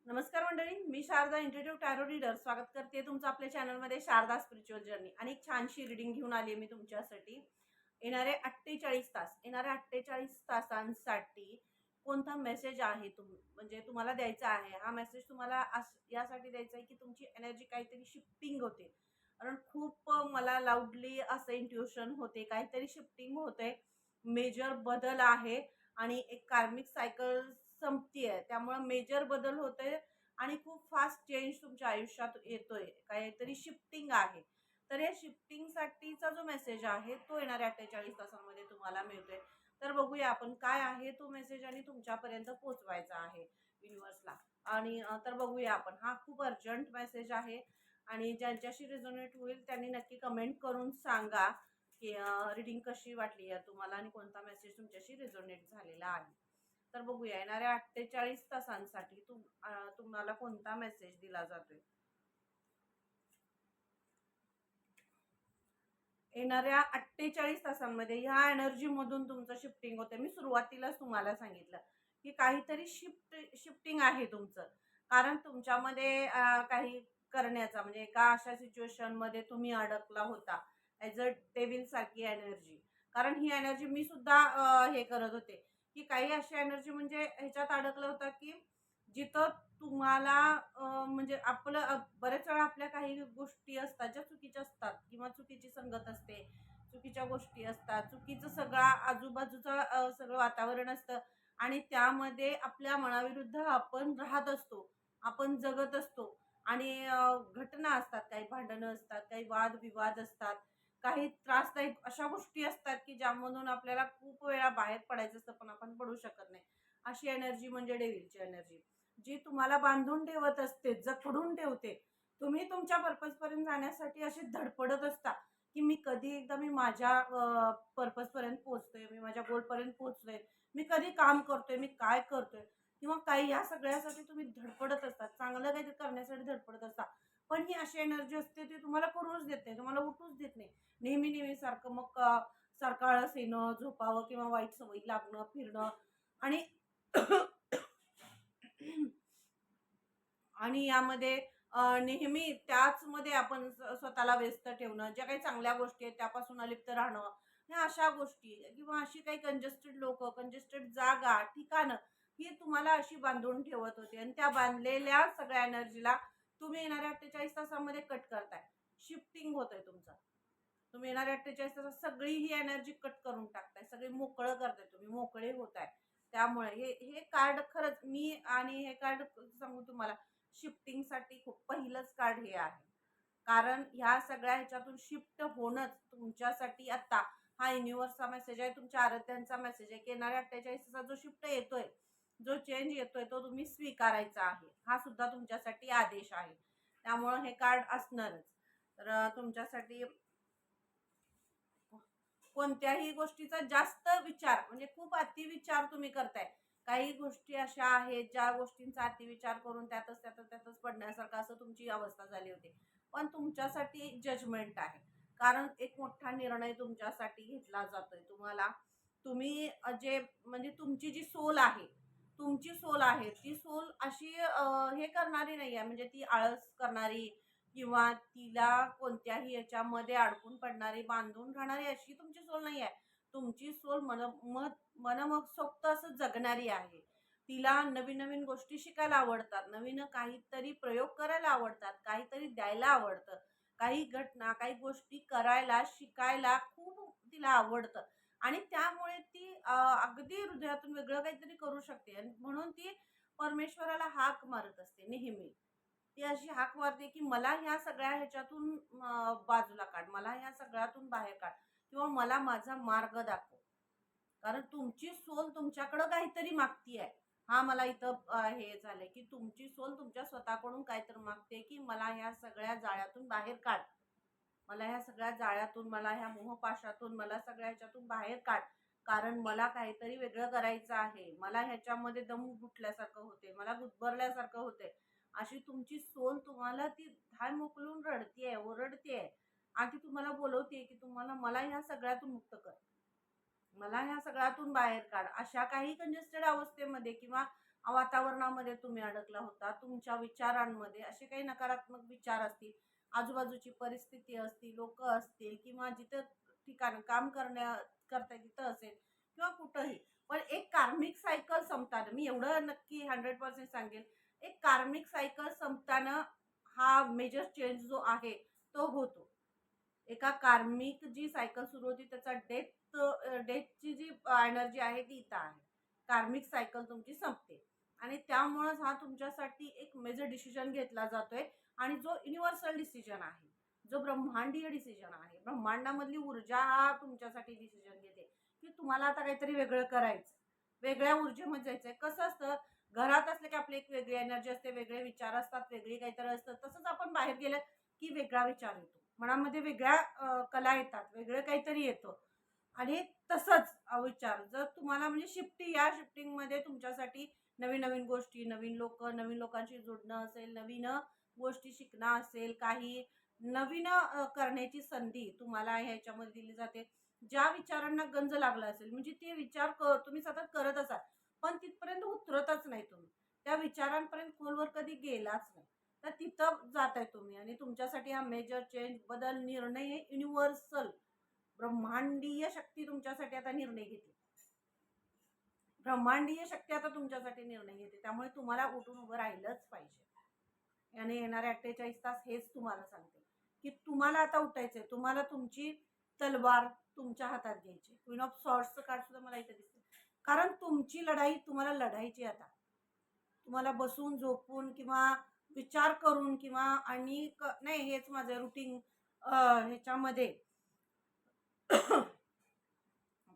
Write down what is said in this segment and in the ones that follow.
नमस्कार मंडळी, मी Sharda इंट्युटिव्ह tarot reader स्वागत करते तुमचं आपल्या चॅनलमध्ये शारदा स्पिरिच्युअल जर्नी. आणि एक छानशी रीडिंग घेऊन आली मी तुमच्यासाठी. येणाऱ्या 48 तासांसाठी कोणता मेसेज आहे म्हणजे तुम्हाला द्यायचा आहे. हा मेसेज तुम्हाला यासाठी द्यायचा आहे की तुमची एनर्जी काहीतरी शिफ्टिंग होते. कारण खूप मला लाऊडली असं इंट्युशन होते, काहीतरी शिफ्टिंग होते, मेजर बदल आहे आणि एक कार्मिक सायकल संपतीये. त्यामुळे मेजर बदल होते आणि खूप फास्ट चेंज तुमच्या आयुष्यात येतोय. काहीतरी शिफ्टिंग आहे. तर या शिफ्टिंगसाठीचा जो मेसेज आहे तो येणाऱ्या 48 तासांमध्ये तुम्हाला मिळतोय. तर बघूया आपण काय आहे तो मेसेज आणि तुमच्यापर्यंत पोहोचवायचा आहे युनिव्हर्सला. आणि तर बघूया आपण. हा खूप अर्जंट मेसेज आहे आणि ज्यांच्याशी रिझोनेट होईल त्यांनी नक्की कमेंट करून सांगा की रीडिंग कशी वाटली आहे तुम्हाला आणि कोणता मेसेज तुमच्याशी रिझोनेट झालेला आहे. तर बघूया येणाऱ्या 48 तासांसाठी तुम्हाला कोणता मेसेज दिला जातोय. येणाऱ्या 48 तासांमध्ये ह्या एनर्जी मधून तुमचं शिफ्टिंग होते. मी सुरुवातीलाच तुम्हाला सांगितलं की काहीतरी शिफ्टिंग आहे तुमचं. कारण तुमच्यामध्ये काही करण्याचा म्हणजे एका अशा सिच्युएशन मध्ये तुम्ही अडकला होता ॲज अ डेव्हिल सारखी एनर्जी. कारण ही एनर्जी मी सुद्धा हे करत होते की काही अशी एनर्जी म्हणजे ह्याच्यात अडकलं होतं की जिथं तुम्हाला म्हणजे बऱ्याच वेळा आपल्या काही गोष्टी असतात ज्या चुकीच्या असतात किंवा चुकीची संगत असते, चुकीच्या गोष्टी असतात, चुकीचं सगळं आजूबाजूचं सगळं वातावरण असतं आणि त्यामध्ये आपल्या मनाविरुद्ध आपण राहत असतो, आपण जगत असतो आणि घटना असतात, काही भांडणं असतात, काही वादविवाद असतात, काही त्रासदायक अशा गोष्टी असतात की ज्यामधून आपल्याला खूप वेळा बाहेर पडायचं असतं पण आपण पडू शकत नाही. अशी एनर्जी म्हणजे डेव्हिलची एनर्जी, जी तुम्हाला बांधून ठेवत असते, जखडून ठेवते. तुम्ही तुमच्या पर्पज पर्यंत जाण्यासाठी अशी धडपडत असता की मी माझ्या पर्पज पर्यंत पोहोचतोय, मी माझ्या गोल पर्यंत पोहोचलोय, मी कधी काम करतोय, मी काय करतोय किंवा काही या सगळ्यासाठी तुम्ही धडपडत असतात, चांगलं काहीतरी करण्यासाठी धडपडत असता. पण ही अशी एनर्जी असते ती तुम्हाला करूच देत नाही, तुम्हाला उठूच देत नाही. नेहमी नेहमी सारखं मग सारखं आळस येणं, झोपावं किंवा वाईट सवयी लागणं, फिरणं आणि आणि यामध्ये नेहमी त्याचमध्ये आपण स्वतःला व्यस्त ठेवणं, ज्या काही चांगल्या गोष्टी आहेत त्यापासून अलिप्त राहणं, ह्या अशा गोष्टी किंवा अशी काही कंजेस्टेड लोक, कंजेस्टेड जागा, ठिकाणं ही तुम्हाला अशी बांधून ठेवत होती आणि त्या बांधलेल्या सगळ्या एनर्जीला तुम्ही येणाऱ्या 48 तासामध्ये कट करताय. शिफ्टिंग होतंय तुमचं. तुम्ही येणाऱ्या 48 तासात सगळी ही एनर्जी कट करून टाकताय, सगळी मोकळं करताय, तुम्ही मोकळे होताय. त्यामुळे हे हे कार्ड खरंच मी आणि हे कार्ड सांगू तुम्हाला, शिफ्टिंगसाठी खूप पहिलंच कार्ड हे आहे. कारण ह्या सगळ्या ह्याच्यातून शिफ्ट होणंच तुमच्यासाठी आता हा युनिव्हर्सचा मेसेज आहे, तुमच्या आराध्यांचा मेसेज आहे की येणाऱ्या 48 तासात जो शिफ्ट येतोय, जो चेंज येतोय तो तुम्ही स्वीकारायचा आहे. हा सुद्धा तुमच्यासाठी आदेश आहे. त्यामुळं हे कार्ड असणारच. तर तुमच्यासाठी कोणत्याही गोष्टीचा जास्त विचार म्हणजे खूप अतिविचार तुम्ही करताय. काही गोष्टी अशा आहेत ज्या गोष्टींचा अतिविचार करून त्यातच पडण्यासारखं असं तुमची अवस्था झाली होती. पण तुमच्यासाठी जजमेंट आहे. कारण एक मोठा निर्णय तुमच्यासाठी घेतला जातोय. तुम्ही जे म्हणजे तुमची सोल आहे, ती सोल अशी हे करणारी नाहीये, म्हणजे ती आळस करणारी किंवा तिला कोणत्याही याच्यामध्ये अडकून पडणारी, बांधून राहणारी अशी तुमची सोल नाही आहे. तुमची सोल मनमोकसोक्त असं जगणारी आहे. तिला नवीन-नवीन गोष्टी शिकायला आवडतात, नवीन काहीतरी प्रयोग करायला आवडतात, काहीतरी द्यायला आवडतं. काही घटना, काही गोष्टी करायला, शिकायला खूप तिला आवडतं आणि त्यामुळे ती अगदी हृदयातून वेगळं काहीतरी करू शकते आणि म्हणून ती परमेश्वराला हाक मारत असते नेहमी. ती अशी हाक मारते की मला ह्या सगळ्या ह्याच्यातून बाजूला काढ, मला ह्या सगळ्यातून बाहेर काढ किंवा मला माझा मार्ग दाखव. कारण तुमची सोल तुमच्याकडं काहीतरी मागतीये. हा मला इथं हे झालंय की तुमची सोल तुमच्या स्वतःकडून काहीतरी मागते की मला ह्या सगळ्या जाळ्यातून बाहेर काढ. मला ह्या सगळ्या जाळ्यातून, मला ह्या मोहपाशातून, मला सगळ्या ह्याच्यातून बाहेर काढ. कारण मला काहीतरी वेगळं करायचं आहे. मला ह्याच्यामध्ये दम गुठल्यासारखं होते, मला गुदमरल्यासारखं होते. अशी तुमची सोल तुम्हाला ती धाय मोकलून रडतीये, ओरडतीये आणि ती तुम्हाला बोलवतीये की मला ह्या सगळ्यातून मुक्त कर. मला ह्या सगळ्यातून बाहेर काढ. अशा काही कंजेस्टेड अवस्थेमध्ये किंवा वातावरणामध्ये तुम्ही अडकला होता, तुमच्या विचारांमध्ये असे काही नकारात्मक विचार असतील, आजूबाजूची परिस्थिती असतील, लोक असतील, किंवा जिथं ठिकाण काम करताय तिथं असेल किंवा कुठंही, पण एक कार्मिक सायकल संपताना, मी एवढं नक्की 100% सांगेल, एक कार्मिक सायकल संपताना हा मेजर चेंज जो आहे तो होतो. एका कार्मिक जी सायकल सुरू होती त्याचा डेथची जी एनर्जी आहे ती इथं आहे. कार्मिक सायकल तुमची संपते आणि त्यामुळेच हा तुमच्यासाठी एक मेजर डिसिजन घेतला जातोय आणि जो युनिव्हर्सल डिसिजन आहे, जो ब्रह्मांडीय डिसिजन आहे, ब्रह्मांडामधली ऊर्जा हा तुमच्यासाठी डिसिजन घेते की तुम्हाला आता काहीतरी वेगळं करायचं, वेगळ्या ऊर्जेमध्ये जायचंय. कसं असतं, घरात असलं की आपली एक वेगळी एनर्जी असते, वेगळे विचार असतात, वेगळी काहीतरी असतं. तसंच आपण बाहेर गेलं की वेगळा विचार येतो, मनामध्ये वेगळ्या कला येतात, वेगळं काहीतरी येतं. आणि तसंच विचार जर तुम्हाला म्हणजे या शिफ्टिंगमध्ये तुमच्यासाठी नवीन नवीन गोष्टी, नवीन लोक, नवीन लोकांशी जोडणं असेल, नवीन गोष्टी शिकणं असेल, काही नवीन करण्याची संधी तुम्हाला ह्याच्यामध्ये दिली जाते. ज्या विचारांना गंज लागला असेल, म्हणजे ते विचार तुम्ही सतत करत असाल पण तिथपर्यंत उतरतच नाही, तुम्ही त्या विचारांपर्यंत खोलवर कधी गेलाच नाही, तर तिथं जाताय तुम्ही. आणि तुमच्यासाठी हा मेजर चेंज, बदल, निर्णय हे युनिव्हर्सल ब्रह्मांडीय शक्ती तुमच्यासाठी आता निर्णय घेते. ब्रह्मांडीय शक्ती आता तुमच्यासाठी निर्णय घेते, त्यामुळे तुम्हाला उठून उभं राहिलंच पाहिजे. आणि येणारे 48 तास हेच तुम्हाला सांगते की तुम्हाला आता उठायचंय, तुम्हाला तुमची तलवार तुमच्या हातात घ्यायची. क्वीन ऑफ सॉर्ड्सचं कार्ड सुद्धा मला इथे दिसतं, कारण तुमची लढाई तुम्हाला लढायची. आता तुम्हाला बसून झोपून किंवा विचार करून किंवा आणि नाही हेच माझं रुटीन ह्याच्यामध्ये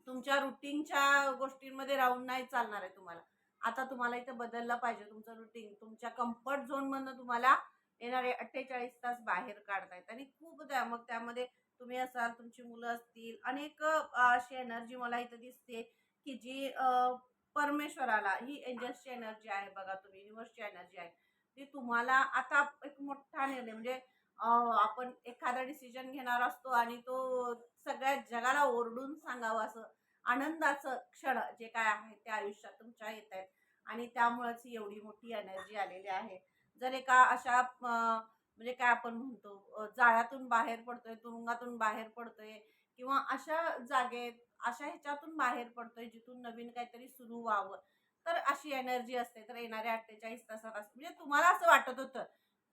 तुमच्या रुटीनच्या गोष्टींमध्ये राहून नाही चालणार आहे तुम्हाला. आता तुम्हाला इथं बदललं पाहिजे तुमचं रुटीन. तुमच्या कम्फर्ट झोन मधनं तुम्हाला येणारे 48 तास बाहेर काढतायत. आणि खूप मग त्यामध्ये तुम्ही असाल, तुमची मुलं असतील, अनेक अशी एनर्जी मला इथं दिसते की जी परमेश्वराला, ही एंजल्सची एनर्जी आहे बघा, तुम्ही युनिव्हर्सची एनर्जी आहे, ती तुम्हाला आता एक मोठा निर्णय म्हणजे आपण एखादा डिसिजन घेणार असतो आणि तो सगळ्या जगाला ओरडून सांगावं असं आनंदाचं क्षण जे काय आहे ते आयुष्यात तुमच्या येत आहेत. आणि त्यामुळेच ही एवढी मोठी एनर्जी आलेली आहे. जर एका अशा म्हणजे काय आपण म्हणतो, जाळ्यातून बाहेर पडतोय, तुरुंगातून बाहेर पडतोय, किंवा अशा जागेत, अशा ह्याच्यातून बाहेर पडतोय जिथून नवीन काहीतरी सुरू व्हावं, तर अशी एनर्जी असते. तर येणाऱ्या 48 तासात म्हणजे तुम्हाला असं वाटत होतं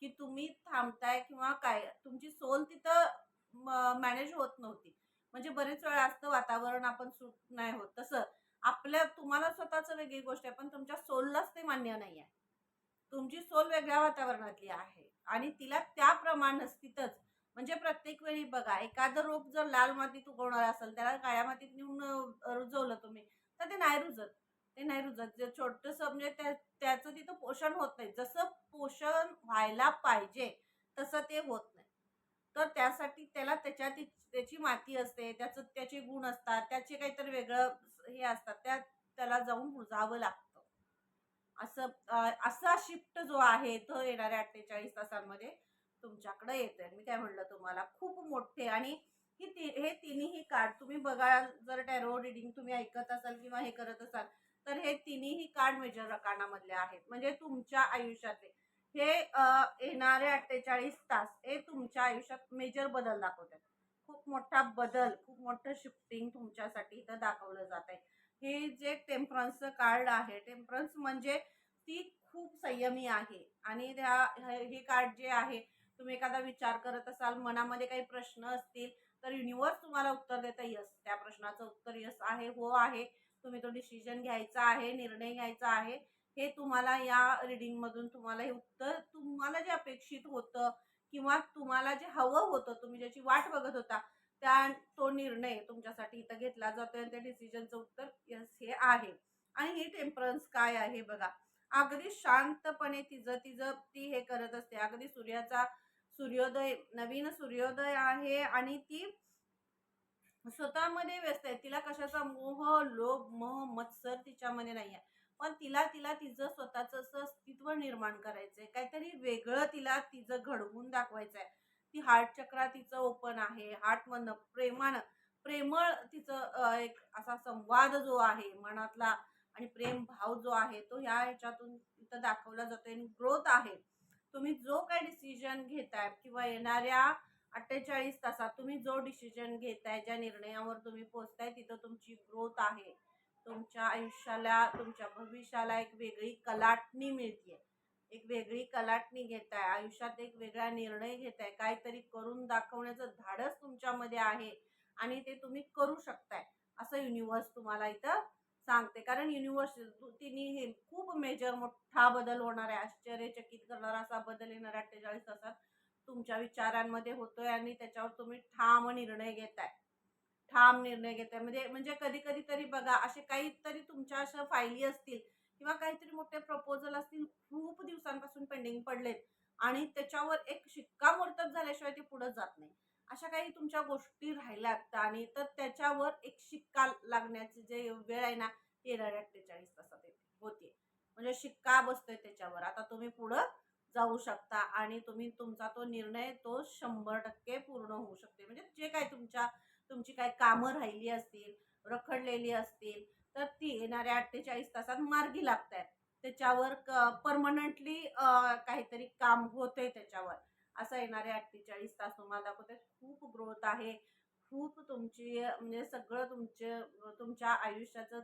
की तुम्ही थांबताय किंवा काय, तुमची सोल तिथं मॅनेज होत नव्हती. म्हणजे बरेच वेळा असतं वातावरण आपण सूट नाही होत, तसं आपल्या तुम्हाला स्वतःच वेगळी गोष्ट आहे पण तुमच्या सोललाच ते मान्य नाही आहे. तुमची सोल वेगळ्या वातावरणातली आहे आणि तिला त्याप्रमाणेच तिथंच, म्हणजे प्रत्येक वेळी बघा, एखादं रोप जर लाल मातीत उगवणार असेल, त्याला काळ्या मातीत नेऊन रुजवलं तुम्ही तर ते नाही रुजत. ते नाही रुजत. जे छोटंसं म्हणजे त्याचं तिथं पोषण होत नाही, जसं पोषण व्हायला पाहिजे तसं ते होत नाही. तर त्यासाठी त्याला त्याची माती असते, त्याचे गुण असतात, त्याचे काहीतरी वेगळं हे असतात, त्याला जाऊन रुजावं लागतं. असा शिफ्ट जो आहे तो येणाऱ्या 48 तासांमध्ये तुमच्याकडे येतोय. मी काय म्हणलं तुम्हाला, खूप मोठे. आणि हे तिन्ही कार्ड तुम्ही बघा, जर टॅरो रिडिंग तुम्ही ऐकत असाल किंवा हे करत असाल, तर हे तिन्ही कार्ड मेजर रकानामधले आहेत. म्हणजे तुमच्या आयुष्यातले हे येणारे 48 तास हे तुमच्या आयुष्यात मेजर बदल दाखवतात. खूप मोठा बदल, खूप मोठं शिफ्टिंग तुमच्यासाठी इथं दाखवलं जात आहे. हे जे टेम्परन्सचं कार्ड आहे, टेम्परन्स म्हणजे ती खूप संयमी आहे. आणि हे कार्ड जे आहे, तुम्ही एखादा विचार करत असाल, मनामध्ये काही प्रश्न असतील, तर युनिव्हर्स तुम्हाला उत्तर देतं यस. त्या प्रश्नाचं उत्तर यस आहे, हो आहे. तुम्ही तो डिसिजन घ्यायचा आहे, निर्णय घ्यायचा आहे. हे तुम्हाला या रिडिंग मधून तुम्हाला हे उत्तर, तुम्हाला जे अपेक्षित होतं किंवा तुम्हाला जे हवं होतं, तुम्ही ज्याची वाट बघत होता, तो निर्णय तुमच्यासाठी इथं घेतला जातोय. आणि त्या डिसिजनचं उत्तर यस हे आहे. आणि ही टेम्परन्स काय आहे बघा, अगदी शांतपणे तिचं तिचं ती हे करत असते. अगदी सूर्योदय, नवीन सूर्योदय आहे आणि ती स्वतःमध्ये व्यस्त आहे. तिला कशाचा मोह, लोभ, मोह, मत्सर तिच्यामध्ये नाहीये. पण तिला तिचं स्वतःचं असं अस्तित्व निर्माण करायचंय, काहीतरी वेगळं तिला तिचं घडवून दाखवायचंय. ती हार्ट चक्रा तिचं ओपन आहे. हार्टमधनं प्रेमळ तिचं एक असा संवाद जो आहे मनातला, आणि प्रेम भाव जो आहे तो ह्या ह्याच्यातून इथं दाखवला जातोय आणि ग्रोथ आहे. तुम्ही जो काही डिसिजन घेताय किंवा येणाऱ्या 48 तासात तुम्ही जो डिसिजन घेताय, ज्या निर्णयावर तुम्ही पोहोचताय, तिथं तुमची ग्रोथ आहे. तुमच्या आयुष्याला, तुमच्या भविष्याला एक वेगळी कलाटणी मिळते. एक वेगळी कलाटणी घेताय, आयुष्यात एक वेगळा निर्णय घेताय, काहीतरी करून दाखवण्याचं धाडस तुमच्यामध्ये आहे आणि ते तुम्ही करू शकताय, असं युनिव्हर्स तुम्हाला इथं सांगते. कारण युनिव्हर्स तिने हे खूप मेजर मोठा बदल होणार आहे, आश्चर्यचकित करणारा असा बदल येणार 48 तासात तुमच्या विचारांमध्ये होतोय आणि त्याच्यावर तुम्ही ठाम निर्णय घेताय. ठाम निर्णय घेताय म्हणजे म्हणजे कधी कधी तरी बघा, असे काहीतरी तुमच्या अशा फायली असतील किंवा काहीतरी मोठे प्रपोजल असतील, खूप दिवसांपासून पेंडिंग पडलेत आणि त्याच्यावर एक शिक्कामोर्तब झाल्याशिवाय ते पुढे जात नाही. अशा काही तुमच्या गोष्टी राहिल्यात आणि तर त्याच्यावर एक शिक्का लागण्याची जे वेळ आहे ना, ती येणाऱ्या 48 तासात होते. म्हणजे शिक्का बसतोय त्याच्यावर. आता तुम्ही पुढं जाऊ शकता आणि तुम्ही तुमचा तो निर्णय तो 100% पूर्ण होऊ शकते. म्हणजे जे काही तुमची काही कामं राहिली असतील, रखडलेली असतील, तर ती येणाऱ्या 48 तासात मार्गी लागतायत. त्याच्यावर परमनंटली काहीतरी काम होतंय त्याच्यावर. असं येणारे 48 तास तुम्हाला दाखवते. खूप ग्रोथ आहे. खूप तुमची म्हणजे सगळं तुमच्या आयुष्याचं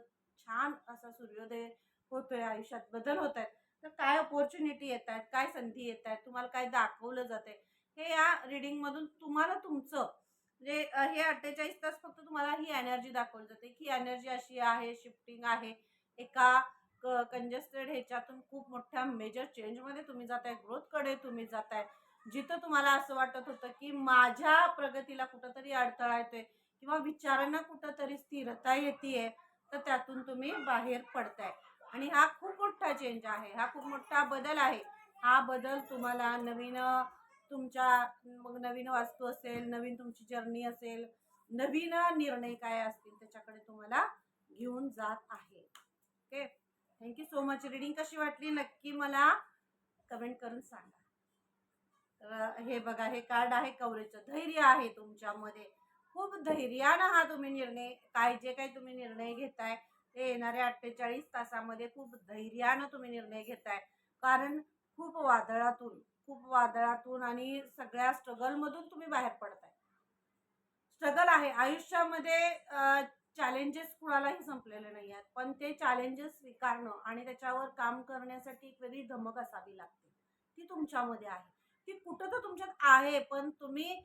छान असा सूर्योदय होतोय, आयुष्यात बदल होत आहेत. तर काय अपॉर्च्युनिटी येत आहेत, काय संधी येत आहेत, तुम्हाला काय दाखवलं जाते, हे या रिडिंग मधून तुम्हाला तुमचं म्हणजे हे 48 तास फक्त तुम्हाला ही एनर्जी दाखवली जाते की एनर्जी अशी आहे, शिफ्टिंग आहे. एका कंजेस्टेड ह्याच्यातून खूप मोठ्या मेजर चेंजमध्ये तुम्ही जाताय, ग्रोथकडे तुम्ही जाताय. जिथं तुम्हाला असं वाटत होतं की माझ्या प्रगतीला कुठंतरी अडथळा येतोय किंवा विचारांना कुठंतरी स्थिरता येते, तर त्यातून तुम्ही बाहेर पडताय. आणि हा खूप मोठा चेंज आहे, हा खूप मोठा बदल आहे. हा बदल तुम्हाला नवीन तुमच्या मग नवीन वास्तू असेल, नवीन तुमची जर्नी असेल, नवीन निर्णय काय असतील त्याच्याकडे तुम्हाला घेऊन जात आहे. Okay, thank you so much. Reading कशी वाटली नक्की मला कमेंट करून सांगा. तर हे बघा, हे कार्ड आहे कवरेजचं. धैर्य आहे तुमच्यामध्ये, खूप धैर्यानं हा तुम्ही निर्णय, काय जे काही तुम्ही निर्णय घेताय ते येणाऱ्या 48 तासामध्ये खूप धैर्यानं तुम्ही निर्णय घेताय. कारण खूप वादळातून आणि सगळ्या स्ट्रगलमधून तुम्ही बाहेर पडताय. स्ट्रगल आहे आयुष्यामध्ये, चॅलेंजेस कुणालाही संपलेले नाही आहेत, पण ते चॅलेंजेस स्वीकारणं आणि त्याच्यावर काम करण्यासाठी एक वेगळी धमक असावी लागते. ती तुमच्यामध्ये आहे. ती कुठं तर तुमच्यात आहे, पण तुम्ही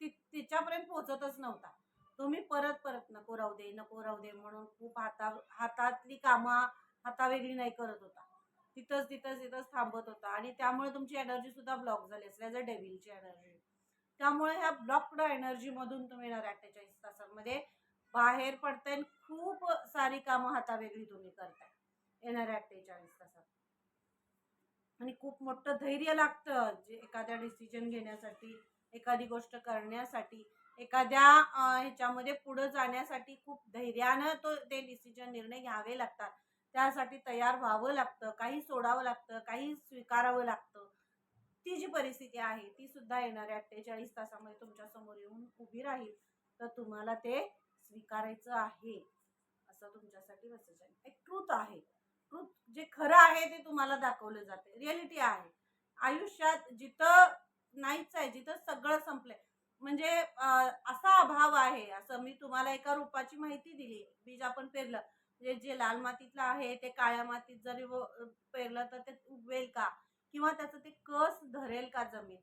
तिच्यापर्यंत पोहोचतच नव्हता. तुम्ही परत परत नको राहू दे, नको राहू दे म्हणून खूप हातातली कामं हातावेगळी नाही करत होता. तिथंच थांबत होता आणि त्यामुळे तुमची एनर्जी सुद्धा ब्लॉक झाली असेल, ॲज अ डेव्हिलची एनर्जी. त्यामुळे ह्या ब्लॉक्ड एनर्जी मधून तुम्ही येणार 48 तासांमध्ये बाहेर पडताय. खूप सारी कामं हातावेगळी तुम्ही करताय येणाऱ्या 48 तासात. आणि खूप मोठं धैर्य लागतं जे एखाद्या डिसिजन घेण्यासाठी, एखादी गोष्ट करण्यासाठी, एखाद्या ह्याच्यामध्ये पुढे जाण्यासाठी खूप धैर्यानं ते डिसिजन निर्णय घ्यावे लागतात. त्यासाठी तयार व्हावं लागतं, काही सोडावं लागतं, काही स्वीकारावं लागतं. ती जी परिस्थिती आहे ती सुद्धा येणाऱ्या 48 तासामध्ये तुमच्या समोर येऊन उभी राहील. तर तुम्हाला ते स्वीकारायचं आहे, असं तुमच्यासाठी मेसेज आहे. एक ट्रूथ आहे. ट्रूथ जे खरं आहे ते तुम्हाला दाखवलं जाते, रिअलिटी आहे. आयुष्यात जिथं नाहीच आहे, जिथं सगळं संपलंय, म्हणजे असा अभाव आहे, असं मी तुम्हाला एका रूपाची माहिती दिली. बीज आपण पेरलं, म्हणजे जे लाल मातीतलं आहे ते काळ्या मातीत जरी पेरलं तर ते उगवेल का, किंवा त्याचं ते कस धरेल का जमीन.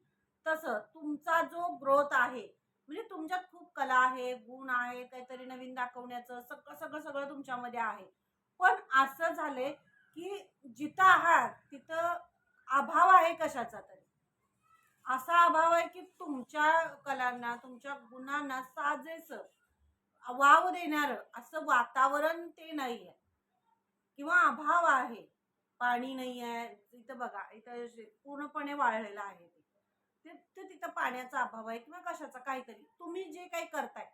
तसं तुमचा जो ग्रोथ आहे, म्हणजे तुमच्यात खूप कला आहे, गुण आहे, काहीतरी नवीन दाखवण्याचं सगळं सगळं सगळं तुमच्यामध्ये आहे. पण असं झालंय की जिथं आहात तिथं अभाव आहे कशाचा तरी. असा अभाव आहे की तुमच्या कलांना, तुमच्या गुणांना साजेस वाव देणार असं वातावरण ते नाहीये किंवा अभाव आहे. पाणी नाही आहे इथं, बघा इथं पूर्णपणे वाळलेलं आहे ते तिथं पाण्याचा अभाव आहे किंवा कशाचा काहीतरी. तुम्ही जे काही करताय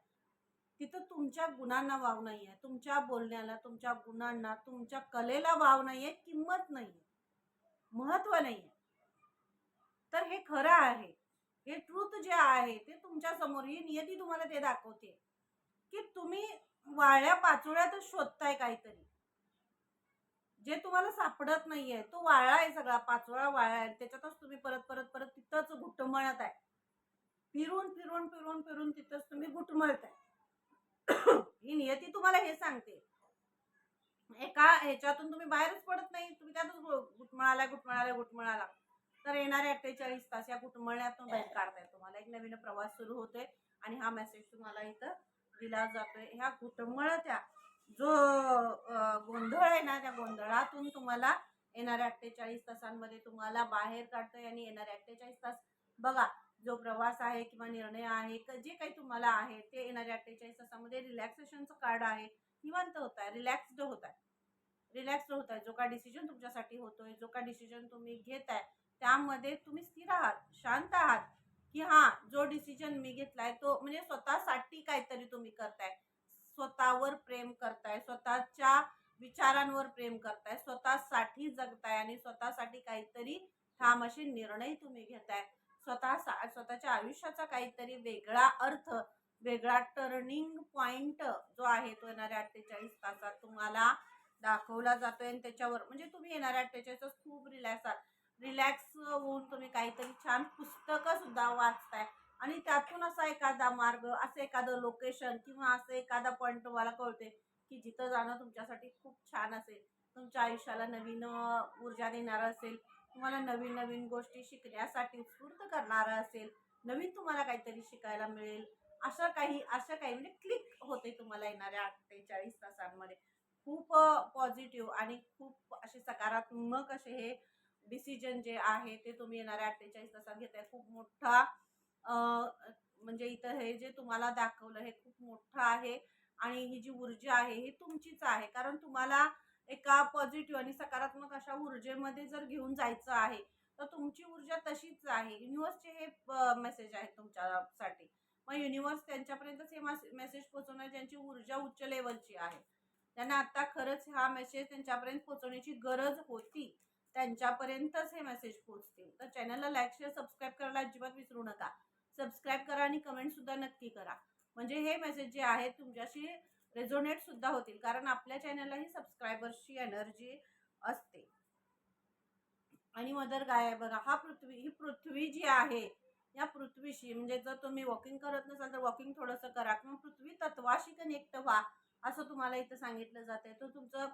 तिथं तुमच्या गुणांना वाव नाहीये, तुमच्या बोलण्याला, तुमच्या गुणांना, तुमच्या कलेला वाव नाहीये, किंमत नाहीये, महत्व नाहीये. तर हे खरं आहे, हे ट्रूथ जे आहे ते तुमच्या समोर, ही नियती तुम्हाला ते दाखवते की तुम्ही वाळ्या पाचोळ्यातच शोधताय काहीतरी. जे तुम्हाला सापडत नाहीये तो वाळा आहे, सगळा 5 वेळा वाळा आहे. त्याच्यातच तुम्ही परत परत परत तिथंच घुटमळत आहे. फिरून फिरून फिरून फिरून तिथंच तुम्ही घुटमळताय. ही नियती तुम्हाला हे सांगते. एका ह्याच्यातून तुम्ही बाहेरच पडत नाही, तुम्ही त्यातच घुटमळाला घुटमळाला घुटमळाला. तर येणारे 48 तास या घुटमळण्यातून बाहेर काढताय. तुम्हाला एक नवीन प्रवास सुरू होतोय आणि हा मेसेज तुम्हाला इथं दिला जातोय. ह्या घुटमळत्या जो गोंधळ आहे ना, त्या गोंधळातून तुम्हाला येणाऱ्या 48 तासांमध्ये तुम्हाला बाहेर काढतोय. आणि येणारे 48 तास बघा, जो प्रवास आहे किंवा निर्णय आहे, जे काही तुम्हाला आहे ते येणाऱ्या 48 तासामध्ये रिलॅक्सेशनचं कार्ड आहे. निवांत होत आहे, रिलॅक्स्ड होत आहे, रिलॅक्स्ड होत आहे. जो काय डिसिजन तुमच्यासाठी होतोय, जो काय डिसिजन तुम्ही घेताय, त्यामध्ये तुम्ही स्थिर आहात, शांत आहात, की हा जो डिसिजन मी घेतलाय तो म्हणजे स्वतःसाठी काहीतरी तुम्ही करताय, स्वतःवर प्रेम करताय, स्वतःच्या विचारांवर प्रेम करताय, स्वतःसाठी जगताय आणि स्वतःसाठी काहीतरी ठाम असे निर्णय तुम्ही घेताय. स्वतःच्या आयुष्याचा काहीतरी वेगळा अर्थ, वेगळा टर्निंग पॉइंट जो आहे तो येणाऱ्या 48 तासात तुम्हाला दाखवला जातोय. आणि त्याच्यावर म्हणजे तुम्ही येणाऱ्या 48 तास खूप रिलॅक्स होऊन तुम्ही काहीतरी छान पुस्तकं सुद्धा वाचताय. आणि त्यातून असा एखादा मार्ग, असं एखादं लोकेशन किंवा असं एखादा पॉइंट तुम्हाला कळते की जिथं जाणं तुमच्यासाठी खूप छान असेल, तुमच्या आयुष्याला नवीन ऊर्जा देणारं असेल, तुम्हाला नवीन नवीन गोष्टी शिकण्यासाठी स्फूर्त करणारं असेल, नवीन तुम्हाला काहीतरी शिकायला मिळेल. असं काही म्हणजे क्लिक होते तुम्हाला येणाऱ्या 48 तासांमध्ये. खूप पॉझिटिव्ह आणि खूप असे सकारात्मक असे हे डिसिजन जे आहे ते तुम्ही येणाऱ्या 48 तासात घेताय. खूप मोठा अ, म्हणजे इथं हे जे तुम्हाला दाखवलं हे खूप मोठं आहे. आणि ही जी ऊर्जा आहे ही तुमचीच आहे, कारण तुम्हाला एका पॉझिटिव्ह आणि सकारात्मक अशा ऊर्जेमध्ये जर घेऊन जायचं आहे, तर तुमची ऊर्जा तशीच आहे. युनिव्हर्सचे हे मेसेज आहेत तुमच्यासाठी. मग युनिव्हर्स त्यांच्यापर्यंतच हे मेसेज पोहोचवणार ज्यांची ऊर्जा उच्च लेवलची आहे. त्यांना आता खरंच हा मेसेज त्यांच्यापर्यंत पोहोचवण्याची गरज होती. त्यांच्यापर्यंतच हे मेसेज पोहोचतील. तर चॅनलला लाईक, शेअर, सबस्क्राईब करायला अजिबात विसरू नका. सबस्क्राईब करा आणि कमेंट सुद्धा नक्की करा. म्हणजे हे मेसेज जे आहे तुमच्याशी रेझोनेट सुद्धा होतील, कारण आपल्या चॅनललाही सबस्क्रायबर्सची एनर्जी असते. आणि मदर गाय आहे बघा, ही पृथ्वी जी आहे, या पृथ्वीशी म्हणजे जर तुम्ही वॉकिंग करत नसाल तर वॉकिंग थोडंसं करा किंवा पृथ्वी तत्वाशी कनेक्ट व्हा, असं तुम्हाला इथं सांगितलं जाते. तर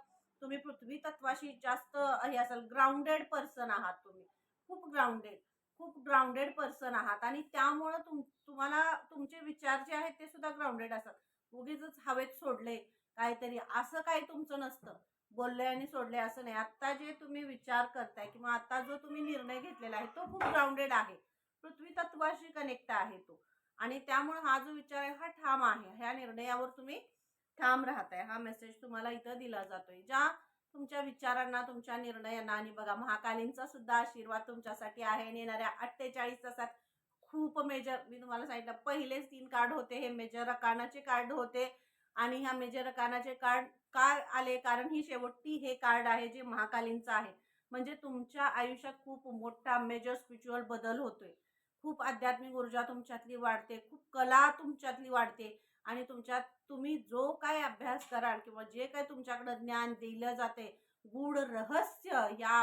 तुम्ही पृथ्वी तत्वाशी जास्त हे असाल, ग्राउंडेड पर्सन आहात तुम्ही, खूप ग्राउंडेड, खूप ग्राउंडेड पर्सन आहात. आणि त्यामुळं तुम्हाला तुमचे विचार जे आहेत ते सुद्धा ग्राउंडेड असतात. उगीच हवेत सोडले काहीतरी असं काही तुमचं नसतं, बोलले आणि सोडले असं नाही. आता जे तुम्ही विचार करताय किंवा आता जो तुम्ही निर्णय घेतलेला आहे तो खूप ग्राउंडेड आहे, पृथ्वी तत्वाशी कनेक्ट आहे तो. आणि त्यामुळे हा जो विचार आहे हा ठाम आहे, ह्या निर्णयावर तुम्ही ठाम राहताय. हा मेसेज तुम्हाला इथं दिला जातोय. ज्या तुमच्या विचारांना, तुमच्या निर्णयांना. आणि बघा, महाकालींचा सुद्धा आशीर्वाद तुमच्यासाठी आहे. आणि येणाऱ्या 48 तासात खूप मेजर, मी तुम्हाला सांगितलं पहिलेच 3 कार्ड होते, हे मेजर अकानाचे कार्ड होते. आणि ह्या मेजर अकानाचे कार्ड का आले, कारण ही शेवटी हे कार्ड आहे जे महाकालींचं आहे. म्हणजे तुमच्या आयुष्यात खूप मोठा मेजर स्पिरिच्युअल बदल होतोय. खूप आध्यात्मिक ऊर्जा तुमच्यातली वाढते, खूप कला तुमच्यातली वाढते. आणि तुम्ही जो काय अभ्यास कराल किंवा जे काय तुमच्याकडे ज्ञान दिलं जाते, गूढ रहस्य या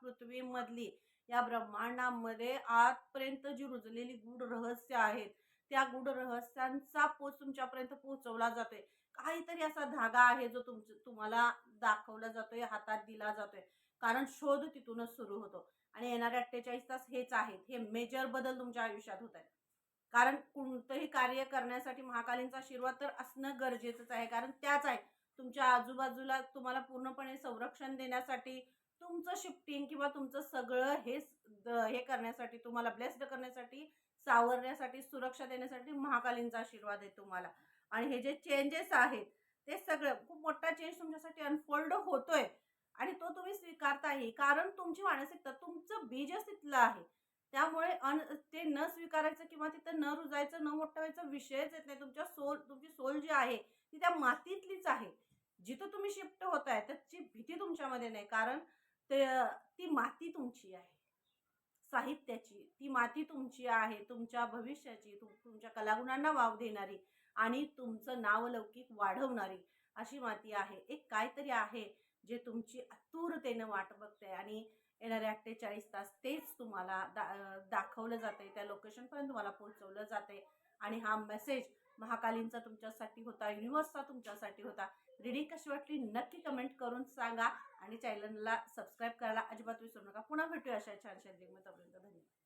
पृथ्वीमधली, या ब्रह्मांडामध्ये आजपर्यंत जी रुजलेली गूढ रहस्य आहेत, त्या गूढ रहस्यांचा पोच तुमच्यापर्यंत पोहोचवला जातोय. काहीतरी असा धागा आहे जो तुम्हाला दाखवला जातोय, हातात दिला जातोय, कारण शोध तिथूनच सुरू होतो. आणि येणारे 48 तास हेच आहेत, हे मेजर बदल तुमच्या आयुष्यात होत आहेत. कारण कोणतंही कार्य करण्यासाठी महाकालींचा आशीर्वाद तर असणं गरजेचंच आहे, कारण त्याच आहेत तुमच्या आजूबाजूला तुम्हाला पूर्णपणे संरक्षण देण्यासाठी, तुमचं शिफ्टिंग किंवा तुमचं सगळं हे करण्यासाठी, तुम्हाला ब्लेस्ड करण्यासाठी, सावरण्यासाठी, सुरक्षा देण्यासाठी महाकालींचा आशीर्वाद आहे तुम्हाला. आणि हे जे चेंजेस आहेत ते सगळं खूप मोठा चेंज तुमच्यासाठी अनफोल्ड होतोय. आणि तो तुम्ही स्वीकारताही, कारण तुमची मानसिकता, तुमचं बीजच तिथलं आहे. त्यामुळे ते न स्वीकारायचं किंवा तिथं न रुजायचं, न मोठं व्हायचा विषयच येत नाही. तुमची सोल जी आहे ती त्या मातीतलीच आहे. जिथं तुम्ही शिफ्ट होताय त्याची भीती तुमच्यामध्ये नाही, कारण ते ती माती तुमची आहे, साहित्याची. ती माती तुमची आहे, तुमच्या भविष्याची, तुमच्या कलागुणांना वाव देणारी आणि तुमचं नावलौकिक वाढवणारी अशी माती आहे. एक काहीतरी आहे जे तुमची आतुरतेनं वाट बघते आणि येणारे 48 तास तेच तुम्हाला दाखवलं जाते, त्या लोकेशनपर्यंत तुम्हाला पोहोचवलं जाते. आणि हा मेसेज महाकालींचा तुमच्यासाठी होता, युनिवर्सचा तुमच्यासाठी होता. रीडिंग कशी वाटली नक्की कमेंट करून सांगा आणि चॅनलला सबस्क्राईब करायला अजिबात विसरू नका. पुन्हा भेटूया अशा छानशा रीडिंगमध्ये. तोपर्यंत धन्यवाद.